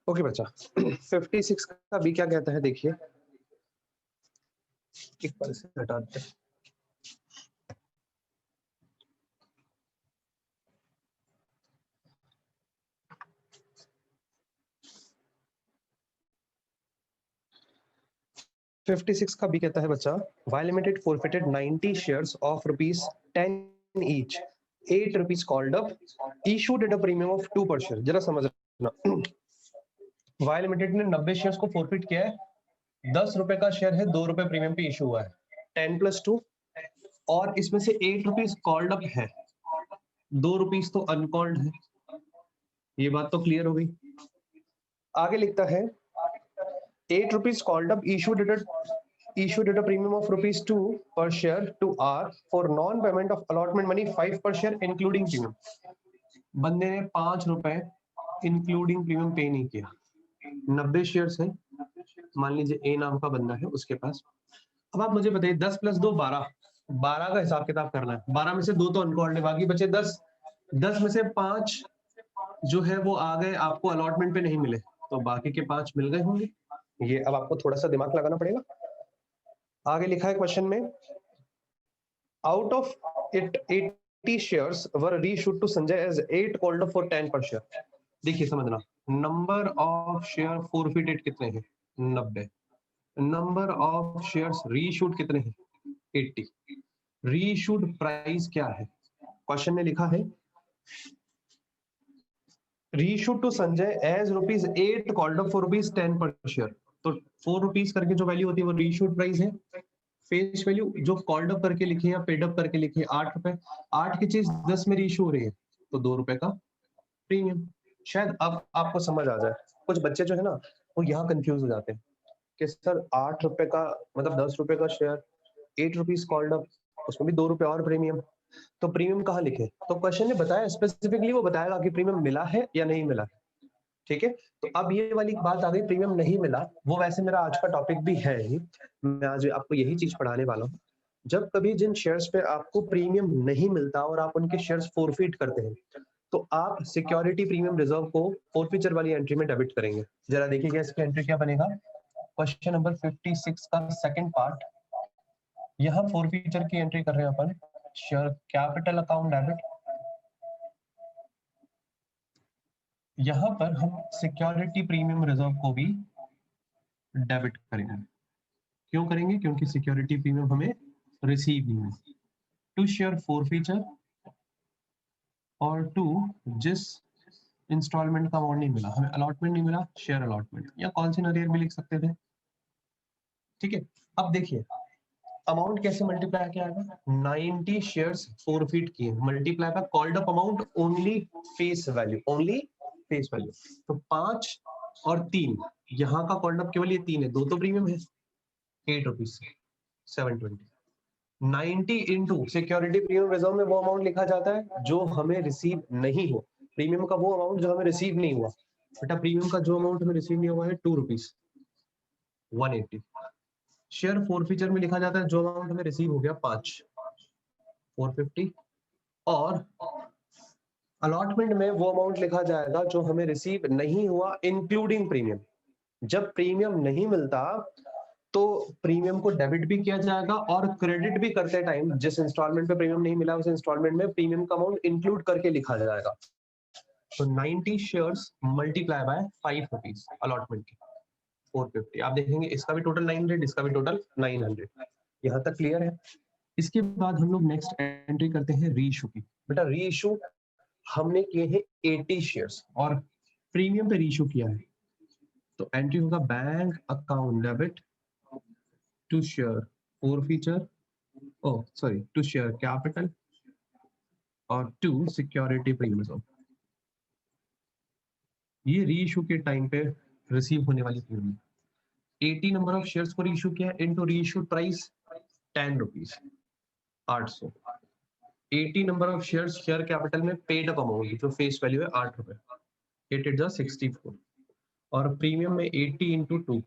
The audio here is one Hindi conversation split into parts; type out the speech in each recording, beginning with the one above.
ओके बच्चा 56 का बी क्या कहता है देखिए, एक बार इसे हटा देते हैं। $56 का बी कहता है बच्चा, Y limited forfeited 90 shares of ₹10 each, ₹8 called up, issued at a premium of 2 per share. जरा समझना, वाई लिमिटेड ने 90 शेयर्स को फोरफिट किया है, ₹10 का शेयर है, ₹2 प्रीमियम पे इशू हुआ है, 10 + 2, और इसमें से ₹8 कॉल्ड अप है, ₹2 तो अनकॉल्ड है। ये बात तो क्लियर हो गई। आगे लिखता है ₹8 called up issued at a premium of ₹2 per share to R for non-payment of allotment money 5 per share including premium। बंदे ने ₹5 इंक्लूडिंग प्रीमियम पे नहीं किया। 90 शेयर्स है, मान लीजिए ए नाम का बंदा है उसके पास। अब आप मुझे बताइए 10 + 2 12, 12 का हिसाब किताब करना है। 12 में से 2 तो अनकॉल्ड है, बाकी बचे 10। 10 में से 5 जो है वो आ गए, आपको अलॉटमेंट पे नहीं मिले, तो बाकी के 5 मिल गए होंगे। ये अब आपको थोड़ा सा दिमाग लगाना पड़ेगा। आगे लिखा है क्वेश्चन में, out of it 80 shares were reissued to Sanjay as 8 called up for 10 per share. देखिए समझना, नंबर ऑफ शेयर फोरफिटेड कितने हैं? 90। नंबर ऑफ शेयर्स रीइश्यूड कितने हैं? 80। रीइश्यूड प्राइस क्या है? क्वेश्चन में लिखा है reissued to Sanjay as ₹8 called up for ₹10 per share. तो ₹4 करके जो वैल्यू होती है वो रीइश्यूड प्राइस है। फेस वैल्यू जो कॉल्ड अप करके लिखी है या पेड अप करके लिखी है ₹8, 8 की चीज 10 में रीइश्यू हो रही है, तो ₹2 का प्रीमियम। शायद अब आपको समझ आ जाए। कुछ बच्चे जो है ना वो यहाँ कंफ्यूज हो जाते हैं कि सर ₹8 का मतलब ₹10 का शेयर, ₹8 कॉल्ड अप, उसमें भी ₹2 और प्रीमियम, तो प्रीमियम कहाँ लिखे? तो क्वेश्चन ने बताया स्पेसिफिकली, वो बताएगा कि प्रीमियम मिला है या नहीं मिला है। ठीक है, तो अब ये वाली बात आ गई, प्रीमियम नहीं मिला। वो वैसे मेरा आज का टॉपिक भी है ही, मैं आज आपको यही चीज पढ़ाने वाला हूँ। जब कभी जिन शेयर्स पे आपको प्रीमियम नहीं मिलता और आप उनके शेयर्स फोरफिट करते हैं, तो आप सिक्योरिटी प्रीमियम रिजर्व को फोरफिचर वाली एंट्री में डेबिट करेंगे। जरा देखिएगा इसकी एंट्री क्या बनेगा। क्वेश्चन नंबर 56 का सेकंड पार्ट, यहाँ फोरफिचर की एंट्री कर रहे हैं अपन, शेयर कैपिटल अकाउंट डेबिट। यहाँ पर हम सिक्योरिटी प्रीमियम रिजर्व को भी डेबिट करेंगे। क्यों करेंगे? क्योंकि सिक्योरिटी प्रीमियम हमें रिसीव नहीं हुई। टू शेयर फोरफीचर और टू जिस इंस्टॉलमेंट का अमाउंट नहीं मिला, हमें अलॉटमेंट नहीं मिला, शेयर अलॉटमेंट, या कौन सी नरियर भी लिख सकते थे। ठीक है, अब देखिए अमाउंट कैसे मल्टीप्लाई किया जाएगा। 90 शेयर्स फोरफिट किए, multiply by called up amount only face value, only face value. तो 5 और 3, यहाँ का कॉल्ड अप केवल ये 3 है, 2 तो प्रीमियम है, ₹8 720। 90 इंटू सिक्योरिटी प्रीमियम रिजर्व में वो अमाउंट लिखा जाता है जो हमें रिसीव नहीं हो। प्रीमियम का वो अमाउंट जो हमें रिसीव नहीं हुआ। बेटा प्रीमियम का जो अमाउंट हमें रिसीव नहीं हुआ है ₹2 180। शेयर फोरफीचर में लिखा जाता है जो अमाउंट हमें रिसीव हो गया 5 450, और अलॉटमेंट में वो अमाउंट लिखा जाएगा जो हमें रिसीव नहीं हुआ इंक्लूडिंग प्रीमियम। जब प्रीमियम नहीं मिलता तो प्रीमियम को डेबिट भी किया जाएगा और क्रेडिट भी करते टाइम जिस इंस्टॉलमेंट पे प्रीमियम नहीं मिला उस इंस्टॉलमेंट में प्रीमियम का अमाउंट इंक्लूड करके लिखा जाएगा। तो 90 शेयर्स मल्टीप्लाई बाय ₹5 अलॉटमेंट के 450। आप देखेंगे इसका भी टोटल 900, इसका भी टोटल 900। यहाँ तक क्लियर है। इसके बाद हम लोग नेक्स्ट एंट्री करते हैं रीइश्यू की। बेटा रीइश्यू हमने किए हैं 80 शेयर्स और प्रीमियम पे रीइश्यू किया है, तो एंट्री होगा bank account debit to share forfeiture, to share capital और टू सिक्योरिटी प्रीमियम। ये रीइश्यू के टाइम पे रिसीव होने वाली प्रीमियम। 80 नंबर ऑफ शेयर्स को रीइश्यू किया into reissued price ₹10 800। 80 number of shares share capital में पेड अप अमाउंट जो फेस वैल्यू है ₹8, 8 8 64, और प्रीमियम में 80 इंटू 2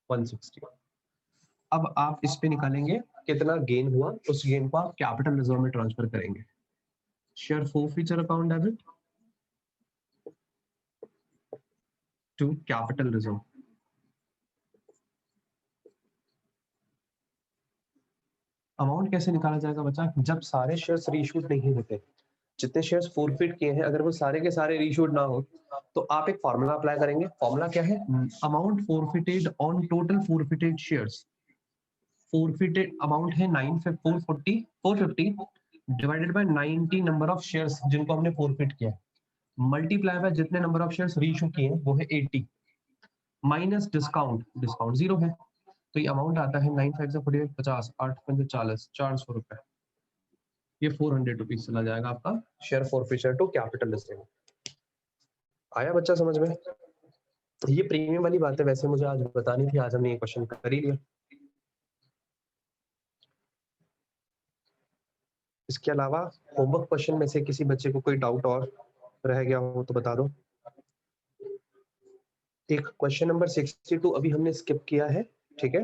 160। अब आप इस पे निकालेंगे कितना गेन हुआ, उस गेन को आप कैपिटल रिजर्व में ट्रांसफर करेंगे। Share forfeiture account debit to capital reserve. Amount कैसे निकाला जाएगा बच्चा? जब सारे शेयर्स रीइश्यूड नहीं होते, जितने शेयर्स फोरफिट किए हैं, अगर वो सारे के सारे रीइश्यूड ना हो तो आप एक फॉर्मूला अप्लाई करेंगे। फॉर्मूला क्या है? Amount forfeited on total forfeited shares. Forfeited amount है 450 divided by 90 number of shares जिनको हमने फोरफिट किया है, मल्टीप्लाई बाय जितने नंबर ऑफ शेयर्स रीइश्यू किए हैं वो है 80, माइनस डिस्काउंट, डिस्काउंट 0 है, तो ये अमाउंट आता है 9 5 48 50 8 5 40 400 रुपए। ये 400 रुपीज चला जाएगा आपका शेयर फोरफिचर टू कैपिटल लिस्टिंग। आया बच्चा समझ में? ये प्रीमियम वाली बात है, वैसे मुझे आज बतानी थी, आज हमने ये क्वेश्चन कर ही लिया। इसके अलावा होमवर्क क्वेश्चन में से किसी बच्चे को कोई डाउट और रह गया हो तो बता दो। एक क्वेश्चन नंबर 62 अभी हमने स्किप किया है, ठीक है।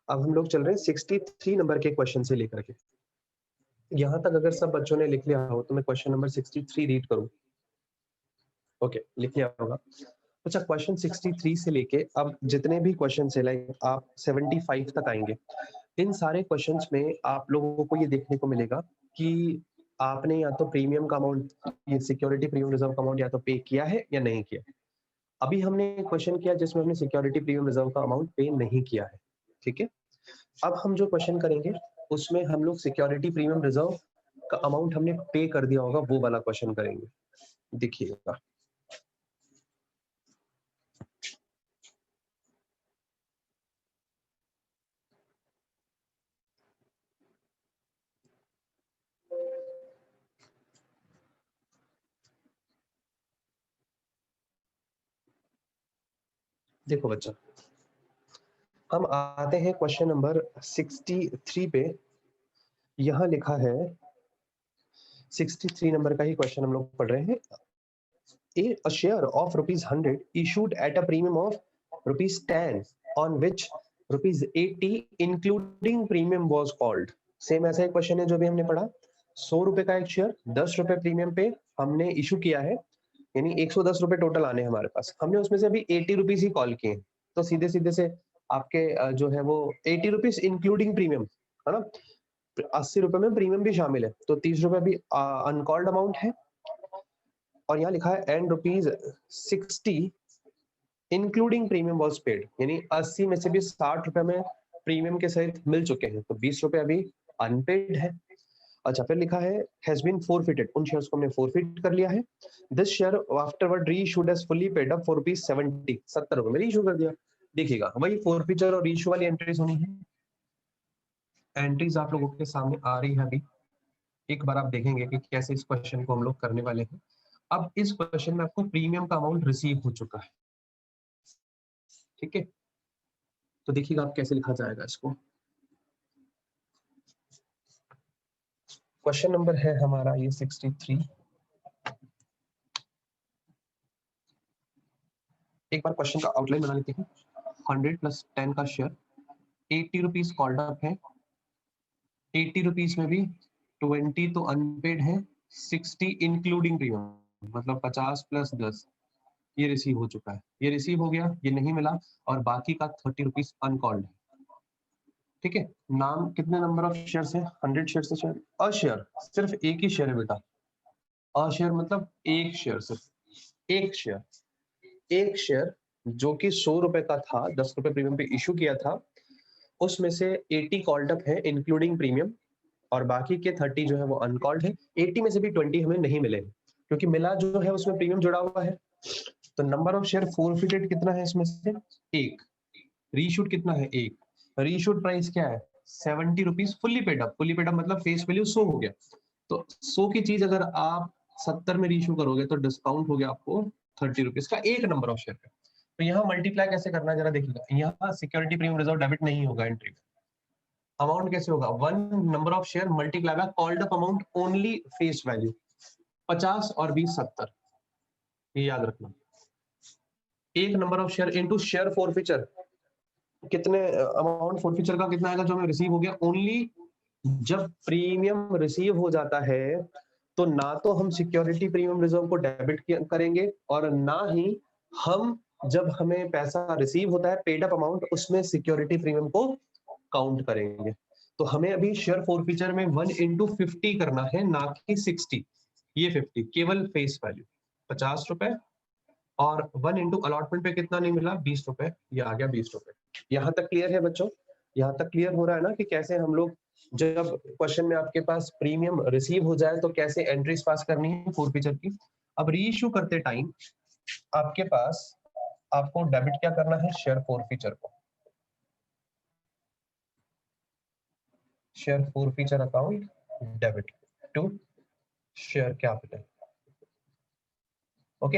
अब हम लोग चल रहे हैं 63 नंबर के क्वेश्चन से लेकर के। यहाँ तक अगर सब बच्चों ने लिख लिया हो तो मैं क्वेश्चन नंबर 63 रीड करूं। ओके, लिख लिया होगा। अच्छा, क्वेश्चन 63 से लेके अब जितने भी क्वेश्चन है, लाइक आप 75 तक आएंगे, इन सारे क्वेश्चंस में आप लोगों को ये देखने को मिलेगा कि आपने या तो प्रीमियम का अमाउंट, ये सिक्योरिटी प्रीमियम रिजर्व का अमाउंट या तो पे किया है या नहीं किया। अभी हमने क्वेश्चन किया जिसमें हमने सिक्योरिटी प्रीमियम रिजर्व का अमाउंट पे नहीं किया है, ठीक है। अब हम जो क्वेश्चन करेंगे उसमें हम लोग सिक्योरिटी प्रीमियम रिजर्व का अमाउंट हमने पे कर दिया होगा, वो वाला क्वेश्चन करेंगे। देखिएगा, देखो बच्चा, हम आते हैं क्वेश्चन नंबर 63 पे। यहां लिखा है 63 नंबर का ही क्वेश्चन हम लोग पढ़ रहे हैं। A share of ₹100 issued at a premium of ₹10 on which ₹80 including premium was called। Same ऐसा एक क्वेश्चन है जो भी हमने पढ़ा। 100 रुपए का एक शेयर 10 रुपए प्रीमियम पे हमने इशू किया है, यानी 110 रुपए टोटल आने हमारे पास। हमने उसमें से अभी 80 रुपीज ही कॉल किए, तो सीधे सीधे से आपके जो है वो 80 रुपीज इंक्लूडिंग प्रीमियम है ना, 80 रुपए में प्रीमियम भी शामिल है, तो 30 रुपए भी अनकॉल्ड अमाउंट है। और यहाँ लिखा है and ₹60 including premium was paid, यानी 80 में से भी 60 रुपए में प्रीमियम के सहित मिल चुके हैं, तो 20 रुपए अभी अनपेड है। अच्छा, फिर लिखा है हैज बीन फोरफिटेड, उन शेयर्स को हमने फोरफिट कर लिया है। This share afterward reissued as fully paid up for ₹70, 70 रुपए में रीइश्यू कर दिया। देखिएगा, वही फोरफिचर और रीइश्यू वाली एंट्रीज होनी है। एंट्रीज आप लोगों के सामने आ रही है अभी, एक बार आप देखेंगे कि कैसे इस क्वेश्चन को हम लोग करने वाले हैं। अब इस क्वेश्चन में आपको प्रीमियम का अमाउंट रिसीव हो चुका है, ठीक है। तो देखिएगा आप कैसे लिखा जाएगा इसको। क्वेश्चन नंबर है हमारा ये 63। एक बार क्वेश्चन का आउटलाइन बना लेते हैं। 100 + 10 का शेयर 80 रुपीज कॉल्ड अप है, 80 रुपीज में भी 20 तो अनपेड है, 60 इंक्लूडिंग प्रीमियम, मतलब 50 + 10 ये रिसीव हो चुका है। ये रिसीव हो गया, ये नहीं मिला, और बाकी का 30 रुपीज अनकॉल्ड है, ठीक है। नाम, कितने नंबर ऑफ शेयर्स है? 100 शेयर्स है। शेयर अशेयर सिर्फ एक ही शेयर है बेटा, अशेयर मतलब एक शेयर, सिर्फ एक शेयर। एक शेयर जो कि 100 रुपए का था, 10 रुपए प्रीमियम पे इशू किया था, उसमें से 80 कॉल्ड अप है इंक्लूडिंग प्रीमियम, और बाकी के 30 जो है वो अनकॉल्ड है। 80 में से भी 20 हमें नहीं मिले, क्योंकि मिला जो है उसमें प्रीमियम जुड़ा हुआ है। तो नंबर ऑफ शेयर फोरफिटेड कितना है इसमें से? एक। रीशूट कितना है? एक। रीशूट प्राइस क्या है? 70 rupees fully paid up. Fully paid up मतलब फेस वैल्यू 100 हो गया, तो 100 की चीज अगर आप 70 में रीशू करोगे तो डिस्काउंट हो गया आपको 30 रुपीज का एक नंबर ऑफ शेयर का। तो यहाँ मल्टीप्लाई कैसे करना है जरा देखिएगा। यहाँ सिक्योरिटी प्रीमियम रिजर्व डेबिट नहीं होगा एंट्री में। अमाउंट कैसे होगा? 1 number of share multiply by called up amount only face value, 50 और 20 70, ये याद रखना। एक number of share into share forfeiture, कितने अमाउंट फॉरफिचर का कितना आएगा जो हमें रिसीव हो गया। ओनली जब प्रीमियम रिसीव हो जाता है तो ना तो हम सिक्योरिटी प्रीमियम रिजर्व को डेबिट करेंगे और ना ही हम जब हमें पैसा रिसीव होता है पेड अप अमाउंट, उसमें सिक्योरिटी प्रीमियम को काउंट करेंगे। तो हमें अभी शेयर फॉरफीचर में 1/50 करना है, ना कि 60। ये 50 केवल फेस वैल्यू 50 रुपए, और 1 इंटू अलॉटमेंट पे कितना नहीं मिला, 20 रुपए, ये आ गया 20 रुपए। यहाँ तक क्लियर है बच्चों? यहाँ तक क्लियर हो रहा है ना कि कैसे हम लोग, जब क्वेश्चन में आपके पास प्रीमियम रिसीव हो जाए तो कैसे एंट्रीज पास करनी है फॉरफीचर की। अब रीइश्यू करते टाइम आपके पास, आपको डेबिट क्या करना है, शेयर फॉरफीचर को, share forfeiture account debit to share capital. Okay,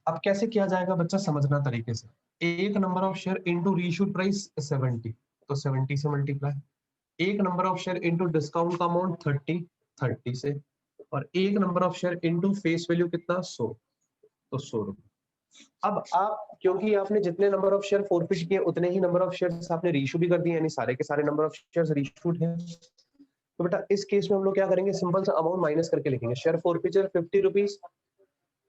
अब कैसे किया जाएगा बच्चा, समझना तरीके से। एक number of share into reissued price 70, तो 70 से मल्टीप्लाई। एक number of share into discount का अमाउंट 30, 30 से, और एक number of share into face value कितना, 100, तो 100 रुपए। अब आप, क्योंकि आपने जितने नंबर ऑफ शेयर फॉरफिट किए उतने ही नंबर ऑफ शेयर्स आपने रीइश्यू भी कर दिए, यानी सारे के सारे नंबर ऑफ शेयर्स रीइश्यूड हैं। तो बेटा इस केस में हम लोग क्या करेंगे, सिंपल सा अमाउंट माइनस करके लिखेंगे। शेयर फॉरफीचर 50 रुपीज,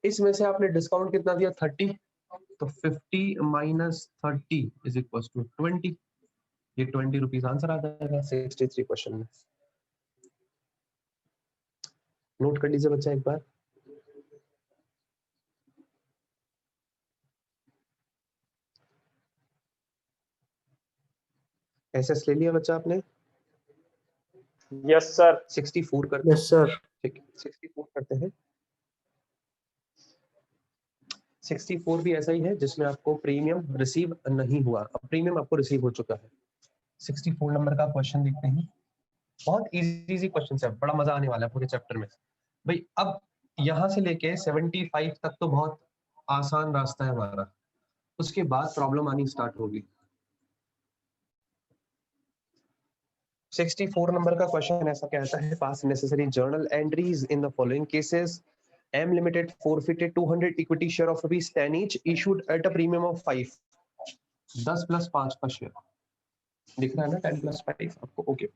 इसमें से आपने डिस्काउंट कितना दिया, 30, तो 50 माइनस 30 इज इक्वल टू 20। ये 20 रुपीज आंसर आ जाएगा 63 क्वेश्चन में। नोट कर लीजिए बच्चा एक बार। एसएस ले लिया बच्चा आपने? Yes sir. 64 करते हैं। Yes sir. ठीक है, 64 करते हैं। 64 भी ऐसा ही है जिसमें आपको प्रीमियम रिसीव नहीं हुआ, अब प्रीमियम आपको रिसीव हो चुका है। 64 नंबर का क्वेश्चन देखते हैं। बहुत इजी क्वेश्चन है, बड़ा मजा आने वाला है पूरे चैप्टर में भाई। अब यहाँ से लेके 75 तक तो बहुत आसान रास्ता है हमारा, उसके बाद प्रॉब्लम आनी स्टार्ट होगी। 64 नंबर का क्वेश्चन ऐसा कहता है, पास necessary journal entries in the following cases. M Limited forfeited 200 equity share of ₹10 each issued at a premium of 5। 10 + 5 का शेयर दिख रहा है ना, 10 + 5 आपको। ओके,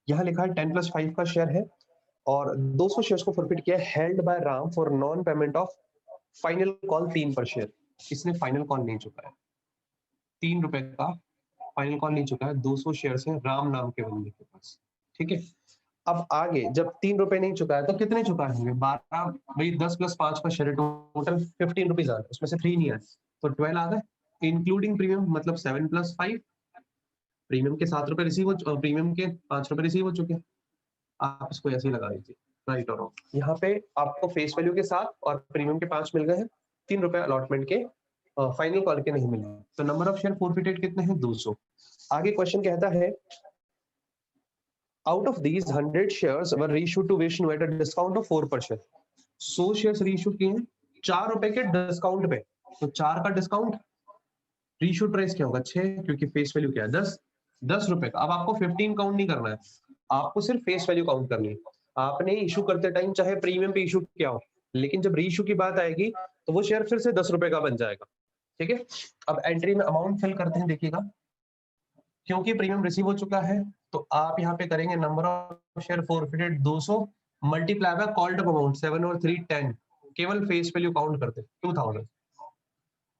यहाँ लिखा है 10 + 5 का शेयर है और 200 शेयर्स को फॉरफिट किया, held by Ram for non payment of final call 3 पर शेयर। इसने फाइनल कॉल नहीं चुकाया, 3 रुपए का फाइनल कॉल नहीं चुकाया, 200 शेयर है राम नाम के बंदे के पास। ठीक है, अब आगे जब 3 रुपए नहीं चुकाया तो कितने चुकाए होंगे, 12 भाई, 10 + 5 का शेयर, टोटल 15 रुपीज आ रहा है, उसमें से 3 नहीं आए तो 12 आ गए, इंक्लूडिंग प्रीमियम, मतलब 7 + 5। प्रीमियम के 7 रुपए रिसीव हो, प्रीमियम के 5 रुपए रिसीव हो चुके हैं। आप इसको ऐसे ही लगा दीजिए, राइट और रॉन्ग। यहाँ पे आपको फेस वैल्यू के 7 और प्रीमियम के 5 मिल गए हैं, 3 रुपए अलॉटमेंट के फाइनल कॉल के नहीं मिले। तो नंबर ऑफ शेयर फॉरफिटेड कितने हैं, 200। आगे क्वेश्चन कहता है, out of these 100 shares were reissued to Vishnu at a discount of 4 per share। 100 shares reissue किए हैं 4 रुपए के डिस्काउंट पे, तो 4 का डिस्काउंट, रीइश्यू प्राइस क्या होगा 6, क्योंकि फेस वैल्यू क्या है 10 रुपए का। अब आपको 15 काउंट नहीं करना है, आपको सिर्फ फेस वैल्यू काउंट करनी है। आपने इशू करते टाइम चाहे प्रीमियम पे इशू किया हो, लेकिन जब रीइश्यू की बात आएगी तो वो शेयर फिर से 10 रुपए का बन जाएगा। ठीक है, अब एंट्री में अमाउंट फिल करते हैं, देखिएगा क्योंकि प्रीमियम रिसीव हो चुका है तो आप यहाँ पे करेंगे number of share forfeited 200 multiply bye called up amount 7 और 3 10, केवल फेस वैल्यू काउंट करते 2000।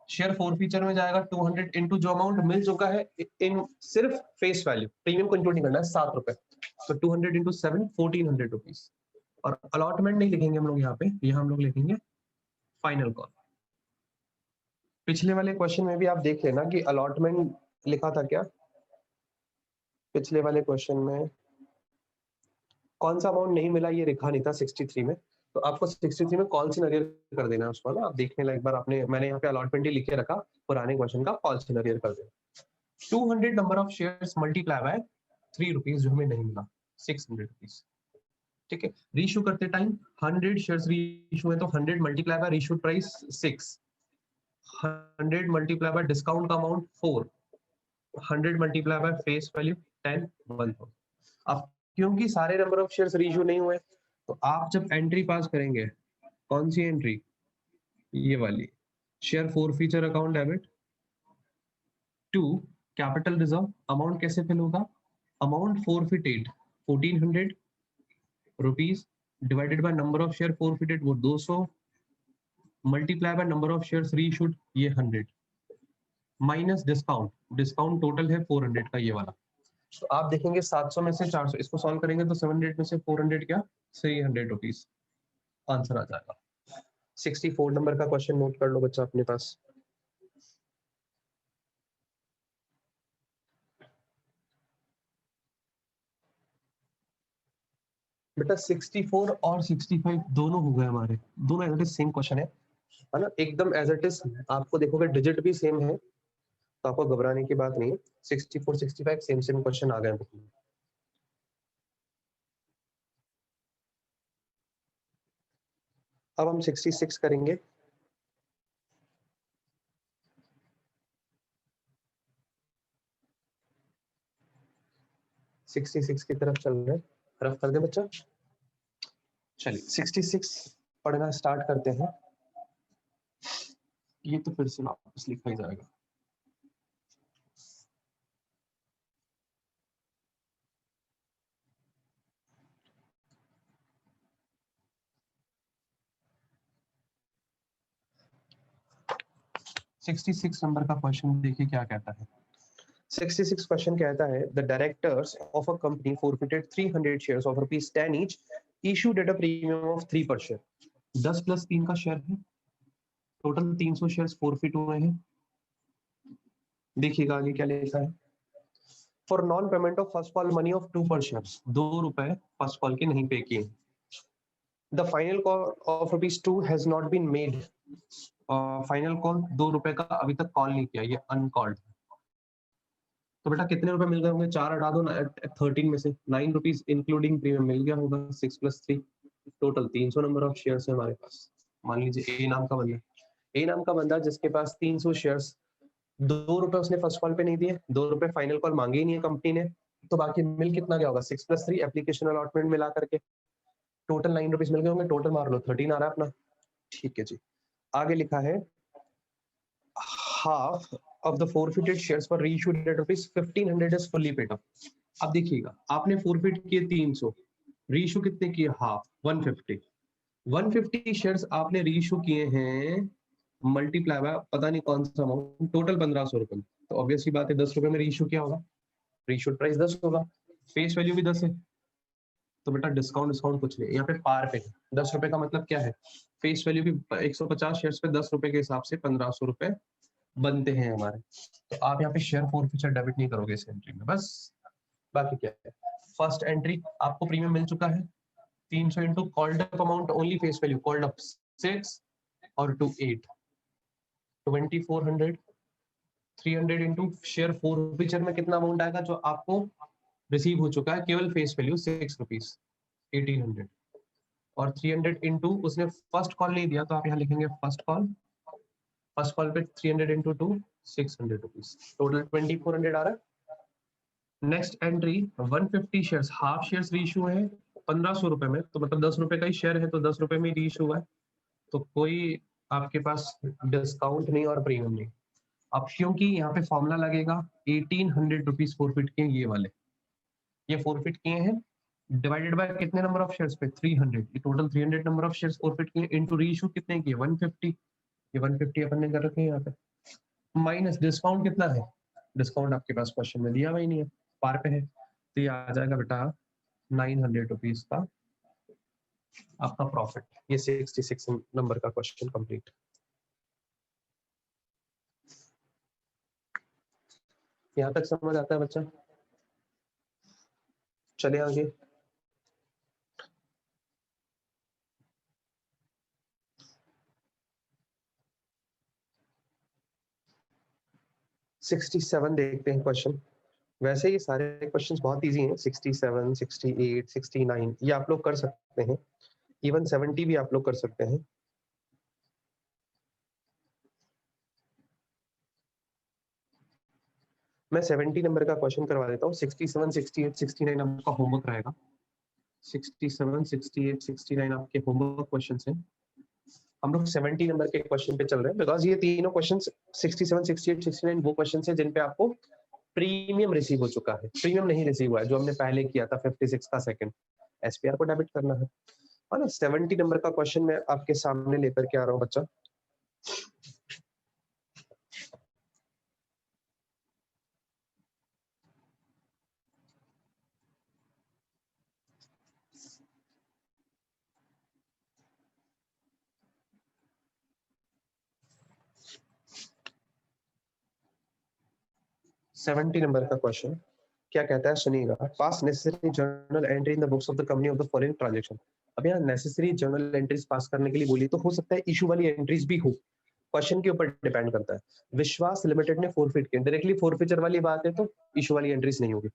शेयर फॉरफीचर में जाएगा 200 इंटू जो अमाउंट मिल चुका है इन सिर्फ फेस वैल्यू, प्रीमियम को इंक्लूड नहीं करना है, 7 रुपए, तो 200 इंटू 7 1400 रुपीज। और अलॉटमेंट नहीं लिखेंगे हम लोग यहाँ पे, यहाँ हम लोग लिखेंगे फाइनल कॉल। पिछले वाले क्वेश्चन में भी आप देख लेना कि अलॉटमेंट लिखा था क्या, पिछले वाले क्वेश्चन में कौन सा अमाउंट नहीं मिला ये लिखा नहीं था 63 में, तो आपको 63 में कॉल सिनेरियो कर देना है उसको ना, आप देखने ला एक बार, आपने, मैंने यहाँ पे अलॉटमेंट ही लिखे रखा, पुराने क्वेश्चन का कॉल सिनेरियो कर देना। 200 number of shares multiply bye 3 rupees जो हमें नहीं मिला, 600 रुपीज। ठीक है, रीइश्यू करते टाइम 100 शेयर्स रीइश्यू है तो 100 multiply by reissued price 6, 100 multiply by discount का amount 4, 100 multiply by face value 10 1। अब क्योंकि सारे नंबर ऑफ शेयर्स रीइश्यू नहीं हुए तो आप जब एंट्री पास करेंगे, कौन सी एंट्री, ये वाली, share forfeiture account debit to capital reserve, amount कैसे फिल होगा, amount forfeited 1400 rupees divided by number of share forfeited वो 200 multiply by number of shares reissued, ये 100 माइनस डिस्काउंट, डिस्काउंट टोटल है 400 का ये वाला। तो आप देखेंगे 700 में से 400, इसको सॉल्व करेंगे तो 700 में से 400 क्या, 300 रुपीज आंसर आ जाएगा। 64 नंबर का क्वेश्चन नोट कर लो बच्चा अपने पास। बेटा 64 और 65 दोनों हो गए हमारे, दोनों as it is same question है ना, एकदम एज इट इज। आपको देखोगे डिजिट भी सेम है, तो आपको घबराने की बात नहीं है। 64 65 सेम सेम क्वेश्चन आ गए बुक में। अब हम 66 करेंगे। सिक्सटी सिक्स की तरफ चल रहे हैं, रफ कर दे बच्चा। चलिए 66 पढ़ना स्टार्ट करते हैं। ये तो फिर से वापस लिखा ही जाएगा। सिक्सटी सिक्स नंबर का क्वेश्चन देखिए क्या कहता है। 66 क्वेश्चन कहता है the directors of a company forfeited 300 shares of ₹10 each issued at a premium of 3 per share। 10 plus 3 का शेयर है, टोटल 300 शेयर्स फॉरफिट हुए हैं। देखिएगा आगे क्या लिखा है। For non payment of first call money of 2 per shares, 2 रुपए फर्स्ट कॉल के नहीं पे किए। The final call of ₹2 has not been made. Final call 2 रुपए का अभी तक कॉल नहीं किया, ये अनकॉल्ड। तो बेटा कितने रुपए मिल गए होंगे, 4 हटा दो 13 में से, 9 रुपीज इंक्लूडिंग प्रीमियम मिल गया होगा। 6 + 3 टोटल 300 नंबर ऑफ शेयर्स है हमारे पास। मान लीजिए ए नाम का बंदा, ए नाम का बंदा जिसके पास 300 शेयर्स, 2 रुपए उसने फर्स्ट कॉल पे नहीं दिए, 2 रुपए फाइनल कॉल मांगे ही नहीं है कंपनी ने, तो बाकी मिल कितना गया होगा 6 + 3 एप्लीकेशन अलॉटमेंट मिला करके टोटल 9 रुपीज मिल गए होंगे। टोटल मार लो 13 आ रहा है अपना। ठीक है जी, आगे लिखा है half of the forfeited shares were reissued at ₹1500 is fully paid up। अब देखिएगा आपने फॉरफिट किए 300, रीइश्यू कितने किए, हाफ 150। 150 शेयर्स आपने रीइश्यू किए हैं, मल्टीप्लाई बाय पता नहीं कौन सा अमाउंट, टोटल 1500 रुपए। तो ऑब्वियसली बात है 10 रुपए में रीइश्यू किया होगा, रीइश्यूड प्राइस 10 होगा, फेस वैल्यू भी 10 है। तो बेटा डिस्काउंट कुछ नहीं, यहाँ पे पार पे 10 रुपए का मतलब क्या है, फेस वैल्यू भी 150 शेयर्स पे 10 रुपए के हिसाब से 1500 रुपए बनते हैं हमारे। तो आप यहाँ पे शेयर फॉरफिचर डेबिट नहीं करोगे इस एंट्री में, बस। बाकी क्या है, फर्स्ट एंट्री आपको प्रीमियम मिल चुका है 300 into called up amount only face value, called up 6 और 2 8, 2400। 300 इंटू शेयर फॉरफिचर में कितना अमाउंट आएगा जो आपको रिसीव हो चुका है, केवल फेस वैल्यू 6 रुपीज 1800। और 300 इंटू उसने फर्स्ट कॉल नहीं दिया, तो आप यहाँ लिखेंगे फर्स्ट कॉल पे 300 इंटू 2 600 रुपीज, टोटल 2400 आ रहा है। Next entry 150 shares, half shares reissue है 1500 रुपए में, तो मतलब 10 रुपए का ही शेयर है, तो 10 रुपए में रीइश्यू हुआ है, तो कोई आपके पास डिस्काउंट नहीं और प्रीमियम नहीं। अब क्योंकि यहाँ पे फॉर्मूला लगेगा 1800 रुपीज फॉरफिट किए ये वाले, ये फॉरफिट किए हैं डिवाइडेड बाय कितने नंबर ऑफ शेयर्स पे 300, ये total 300 number of shares forfeit किए इनटू रीइश्यू कितने किए 150, ये 150 अपन ने कर रखे हैं यहाँ पे, माइनस डिस्काउंट कितना है, डिस्काउंट आपके पास क्वेश्चन में दिया हुआ ही नहीं है, पार पे है, तो ये आ जाएगा बेटा 900 रुपीज का आपका प्रॉफिट। ये 66 नंबर का क्वेश्चन कंप्लीट। यहाँ तक समझ आता है बच्चा, चले आगे। सिक्सटी सेवन देखते हैं क्वेश्चन। वैसे ये सारे क्वेश्चंस बहुत इजी हैं, 67, 68, 69 ये आप लोग कर सकते हैं, इवन 70 भी आप लोग कर सकते हैं। मैं 70 नंबर का क्वेश्चन करवा देता हूँ। 67, 68, 69 आपका होमवर्क रहेगा। 67, 68, 69 आपके होमवर्क क्वेश्चंस हैं। हम लोग 70 नंबर के क्वेश्चन पे चल रहे हैं, बिकॉज ये तीनों क्वेश्चंस 67, 68, 69 वो क्वेश्चंस हैं जिन पे आपको प्रीमियम रिसीव हो चुका है, प्रीमियम नहीं रिसीव हुआ है जो हमने पहले किया था 56 का सेकंड, एसपीआर को डेबिट करना है। और 70 नंबर का क्वेश्चन मैं आपके सामने लेकर के आ रहा हूँ बच्चा। सेवेंटी नंबर का क्वेश्चन क्या कहता है सुनिएगा। पास necessary journal entry in the books of the company of the following transaction. अब यहाँ नेसेसरी जर्नल एंट्रीज पास करने के लिए बोली तो हो सकता है इशू वाली एंट्रीज भी हो, क्वेश्चन के ऊपर डिपेंड करता है। विश्वास लिमिटेड ने फोरफिट किया, डायरेक्टली फोरफिचर वाली बात है तो इशू वाली एंट्रीज नहीं होगी।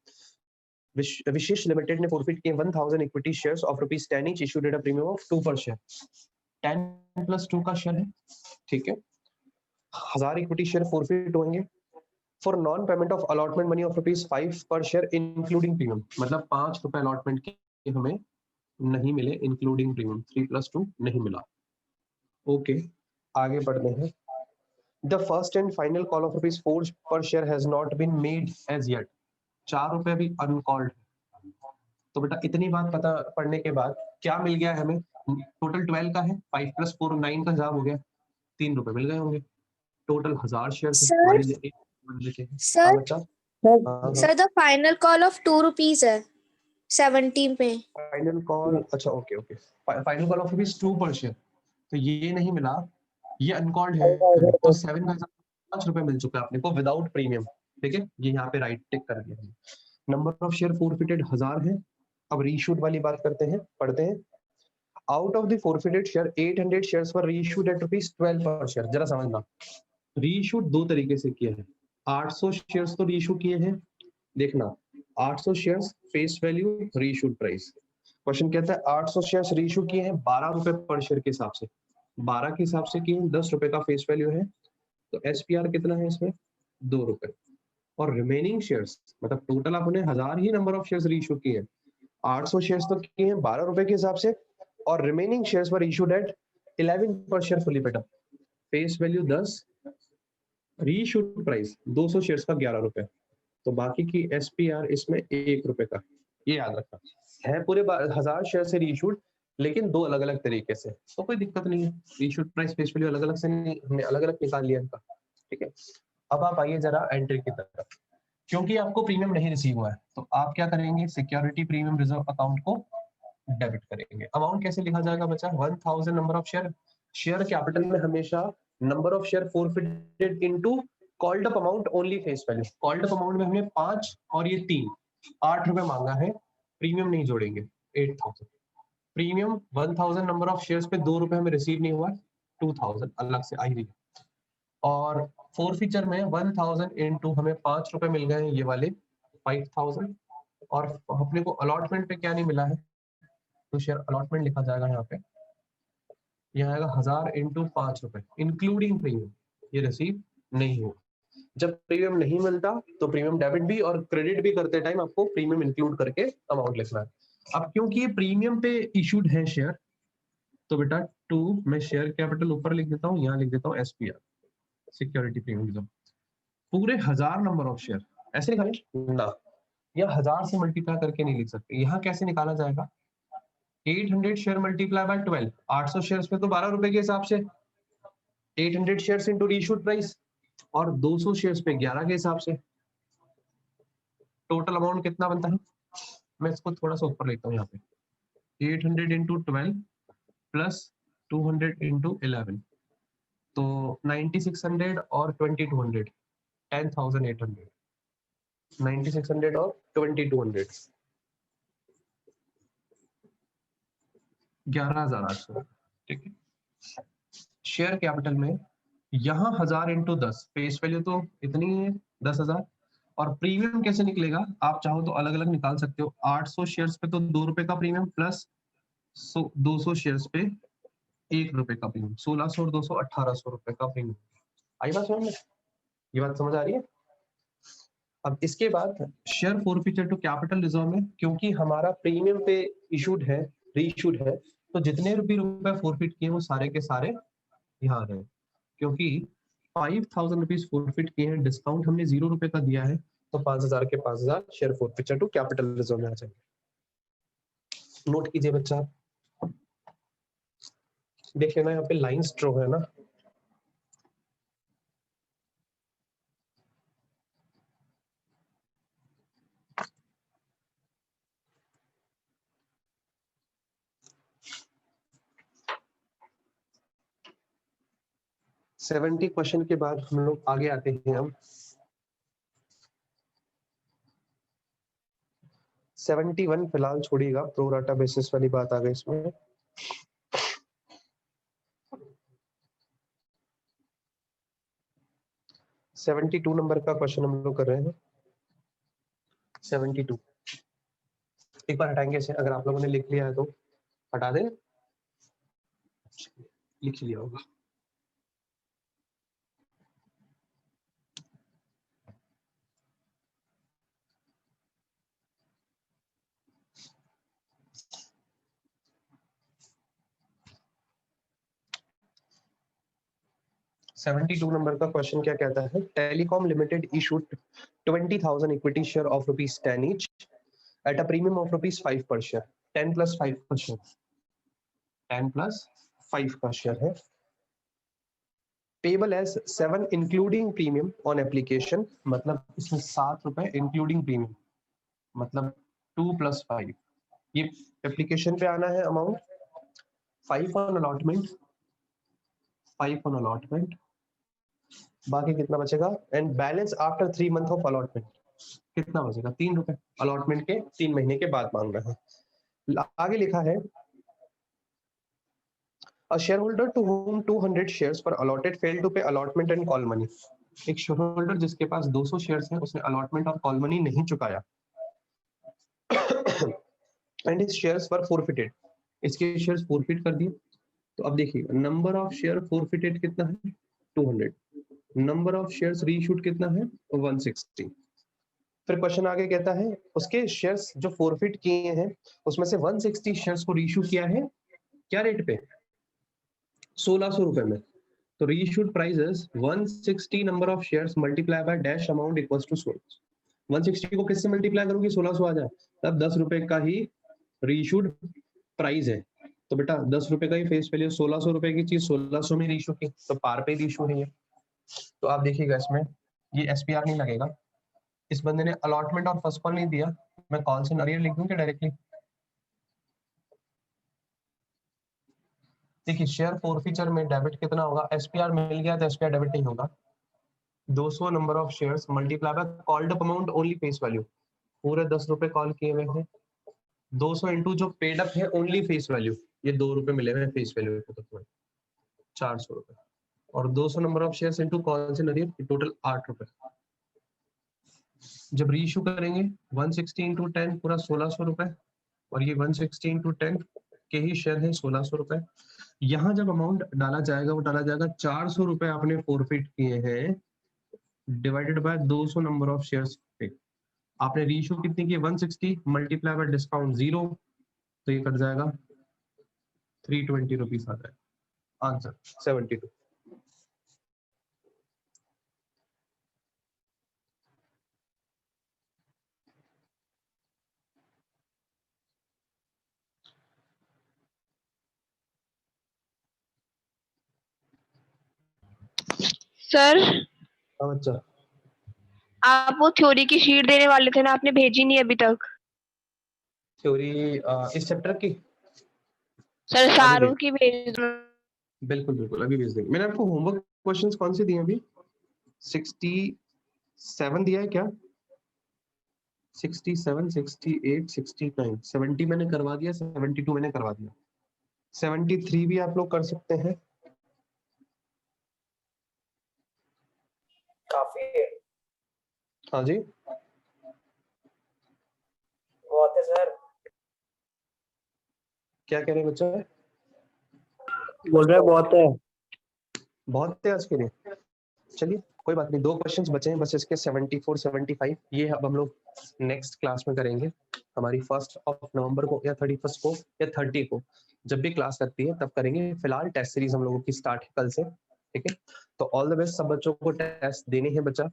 विशेष लिमिटेड ने फोरफिट किए 1000 equity shares of ₹10 each, issued at a premium of 2 per share. 10 + 2 का शेयर है, ठीक है। 1000 इक्विटी शेयर फोरफिट होंगे for non payment of allotment money of ₹5 पर शेयर इंक्लूडिंग प्रीमियम, मतलब ₹5 अलॉटमेंट के हमें नहीं मिले इंक्लूडिंग प्रीमियम। 3 + 2 नहीं मिला। ओके, आगे बढ़ते हैं। The first and final call of ₹4 per share has not been made as yet. ₹4 भी अनकॉल्ड। तो बेटा इतनी बात पता पढ़ने के बाद क्या मिल गया हमें? टोटल 12 का है, 5 + 4 9 का हिसाब हो गया, ₹3 मिल गए होंगे। टोटल 1000 शेयर थे, मान लीजिए एक बंदे के। हाँ बच्चा, sir the final call of ₹2 है 70 में। फाइनल कॉल, अच्छा okay okay, final call of ₹2 per share, तो ये नहीं मिला, ये अनकॉल्ड है। तो 7 का ₹5 मिल चुका है अपने को विदाउट प्रीमियम, ठीक है। ये यहाँ पे राइट टिक कर दिया। नंबर ऑफ शेयर फोरफिटेड 1000 है। अब रीइश्यूड वाली बात करते हैं, पढ़ते हैं। Out of the forfeited share 800 shares were reissued at ₹12 per share. जरा समझना, रीइश्यूड दो तरीके से किया है। 800 शेयर्स तो रीइश्यू किए हैं, देखना 800 shares face value reissued price. Question कहता है 800 शेयर्स रीइश्यू किए हैं ₹12 पर शेयर के हिसाब से, 12 के हिसाब से किए, ₹10 का फेस वैल्यू है, तो एसपीआर कितना है इसमें? ₹2। और रिमेनिंग शेयर्स, मतलब टोटल आपने 1000 ही नंबर ऑफ शेयर्स रीइश्यू किए हैं, 800 शेयर्स तो किए हैं ₹12 के हिसाब से, और remaining shares were issued at 11 पर share fully paid up, face value 10, reissued price 200 shares का ₹11, तो बाकी की एसपीआर इसमें ₹1 का। ये याद रखना है, पूरे 1000 शेयर से रीइश्यूड, लेकिन दो अलग अलग तरीके से, तो कोई दिक्कत नहीं है। रीइश्यूड प्राइस फेस वैल्यू अलग अलग से नहीं, हमने अलग अलग निकाल लिया इनका, ठीक है। अब आप आइए जरा एंट्री की तरफ। क्योंकि आपको प्रीमियम नहीं रिसीव हुआ है तो आप क्या करेंगे? सिक्योरिटी प्रीमियम रिजर्व अकाउंट को डेबिट करेंगे। अमाउंट कैसे लिखा जाएगा बच्चा? 1000 number of share, share capital में हमेशा number of share forfeited into called up amount only face value. Called up amount में हमने 5 और ये 3 ₹8 मांगा है, प्रीमियम नहीं जोड़ेंगे, 8000। प्रीमियम 1000 नंबर ऑफ शेयर्स पे ₹2 हमें रिसीव नहीं हुआ, 2000 अलग से आई रही। और फोर फीचर में 1000 इनटू हमें ₹5 मिल गए हैं, ये वाले 5000। और अपने को अलॉटमेंट पे क्या नहीं मिला है, तो शेयर अलॉटमेंट लिखा जाएगा यहाँ पे, यहाँ आएगा 1000 इनटू ₹5 इंक्लूडिंग प्रीमियम, ये रिसीव नहीं हो। जब प्रीमियम नहीं मिलता तो प्रीमियम डेबिट भी और क्रेडिट भी करते टाइम आपको प्रीमियम इंक्लूड करके अमाउंट लिखना है। अब क्योंकि ये प्रीमियम पे इशूड है शेयर, तो बेटा 2 मैं शेयर कैपिटल ऊपर लिख देता हूँ, यहाँ लिख देता हूँ एसपीआर, सिक्योरिटी प्रीमियम। पूरे 1000 नंबर ऑफ शेयर ऐसे निकालें ना, या 1000 से मल्टीप्लाई करके नहीं लिख सकते। यहाँ कैसे निकाला जाएगा? 800 शेयर मल्टीप्लाई बाय 12, 800 शेयर्स पे तो ₹12 के हिसाब से, 800 शेयर्स इनटू रीइश्यूड प्राइस, और 200 शेयर्स पे 11 के हिसाब से। टोटल अमाउंट कितना बनता है? मैं इसको थोड़ा सा ऊपर लेता हूँ यहाँ पे, 800 इनटू 12 प्लस 200 इनटू 11, तो 9600 और 2200, 10800, 9600 और 2200, 11800, ठीक है। शेयर कैपिटल में यहाँ 1000 इंटू 10, फेस वैल्यू तो इतनी है 10,000, और प्रीमियम कैसे निकलेगा? आप चाहो तो अलग अलग निकाल सकते हो। 800 शेयर्स पे तो ₹2 का प्रीमियम, प्लस 200 शेयर्स पे ₹1 का प्रीमियम, 1600 और 200 ₹1800 का प्रीमियम। आई बात समझ में? ये बात समझ आ रही है? अब इसके बाद शेयर फोरफिचर टू कैपिटल रिजर्व में, क्योंकि हमारा प्रीमियम पे इशूड है, रीइशूड है, तो जितने भी रुपए फोरफिट किए वो सारे के सारे यहाँ रहे। क्योंकि 5000 रुपीज फोरफिट किए हैं, डिस्काउंट हमने ₹0 का दिया है, तो 5000 के 5000 शेयर फोरफिचर टू कैपिटल रिजर्व में आ जाएंगे। नोट कीजिए बच्चा, देख लेना यहाँ पे लाइंस ड्रॉ है ना, सेवेंटी क्वेश्चन के बाद हम लोग आगे आते हैं। हम 71 फिलहाल छोड़िएगा, प्रोराटा बेसिस वाली बात आ गई इसमें। सेवेंटी टू नंबर का क्वेश्चन हम लोग कर रहे हैं। 72 एक बार हटाएंगे इसे, अगर आप लोगों ने लिख लिया है तो हटा दें, लिख लिया होगा। सेवेंटी टू नंबर का क्वेश्चन क्या कहता है? Telecom limited issued 20,000 equity share of ₹10 each at a premium of ₹5 per share, 10 plus 5 per share, 10 plus 5 का शेयर है, payable as 7 including premium on application, मतलब इसमें ₹7 इंक्लूडिंग प्रीमियम, मतलब 2 plus 5, ये एप्लीकेशन पे आना है amount, 5 on allotment, 5 on allotment, बाकी कितना बचेगा? And balance after 3 month of allotment कितना बचेगा? ₹3। अलॉटमेंट के 3 महीने के बाद मांग रहा है। आगे लिखा है A shareholder to whom 200 shares were allotted failed to pay allotment and call money. एक शेयर होल्डर जिसके पास 200 शेयर्स हैं, उसने अलॉटमेंट और कॉल मनी नहीं चुकाया। And his shares were forfeited, इसके शेयर्स फॉरफिट कर दिए। तो अब देखिए नंबर ऑफ शेयर फॉरफिटेड कितना है? 200। नंबर ऑफ शेयर्स रीइश्यूड कितना है? 160। फिर क्वेश्चन आगे कहता है उसके शेयर्स जो फॉरफिट किए हैं उसमें से 160 शेयर्स को रीइश्यू किया है क्या रेट पे? ₹1600 में। तो reissued price is 160 number of shares multiply by dash amount equals to 16। 160 को किससे मल्टीप्लाई करोगे? 1600 आ जाए, तब ₹10 का ही रीइश्यूड प्राइस है। तो बेटा ₹10 का ही फेस वैल्यू, ₹1600 की चीज 1600 में रीइश्यू की, तो पार पे रीइश्यू है ये। तो आप देखिएगा इसमें ये एसपीआर नहीं लगेगा। इस बंदे ने अलॉटमेंट और फर्स्ट कॉल नहीं दिया, मैं कॉल से नरियर लिख दूं क्या डायरेक्टली? देखिए शेयर फॉरफीचर में डेबिट कितना होगा? एसपीआर मिल गया तो एसपीआर डेबिट नहीं होगा। 200 number of shares multiply bye called up amount only face value, पूरे ₹10 कॉल किए हुए हैं। 200 इंटू जो पेड अप है ओनली फेस वैल्यू, ये ₹2 मिले हुए फेस वैल्यू को, तो ₹400। और 200 number of shares into call से नरियर, टोटल ₹8। जब रीइश्यू करेंगे 160 इंटू 10 पूरा ₹1600, और ये 160 इंटू 10 के ही शेयर है ₹1600। यहाँ जब अमाउंट डाला जाएगा वो डाला जाएगा ₹400 आपने फॉरफिट किए हैं divided by 200 number of shares पे। आपने रीइश्यू कितनी की? 160 मल्टीप्लाई बाय डिस्काउंट 0, तो ये कट जाएगा ₹320 आ जाएगा आंसर 72। सर हाँ बच्चा, आप वो थ्योरी की शीट देने वाले थे ना, आपने भेजी नहीं अभी तक। थ्योरी इस चैप्टर की? सर अभी सारों भेज, की भेज दो। बिल्कुल बिल्कुल अभी भेज देंगे। मैंने आपको होमवर्क क्वेश्चंस कौन से दिए अभी? 67 दिया है क्या? 67, 68, 69, 70 मैंने करवा दिया, 72 मैंने करवा दिया, 73 भी आप लोग कर सकते हैं। काफी है। हाँ जी, बहुत है सर। क्या कह रहे हैं बच्चा? बोल रहे बहुत है। बहुत है आज के लिए, चलिए कोई बात नहीं। 2 क्वेश्चंस बचे हैं बस इसके, 74, 75, ये अब हम लोग नेक्स्ट क्लास में करेंगे। हमारी 1 नवंबर को या 31 को या 30 को, जब भी क्लास लगती है तब करेंगे। फिलहाल टेस्ट सीरीज हम लोगों की स्टार्ट है कल से, ठीक है? तो ऑल द बेस्ट, सब बच्चों को टेस्ट देने हैं बच्चा,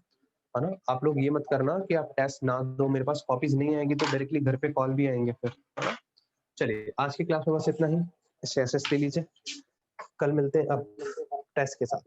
है ना? आप लोग ये मत करना कि आप टेस्ट ना दो, मेरे पास कॉपीज नहीं आएंगी तो डायरेक्टली घर पे कॉल भी आएंगे फिर, है ना? चलिए आज की क्लास में बस इतना ही, इससे एसेस ले लीजिए। कल मिलते हैं अब टेस्ट के साथ।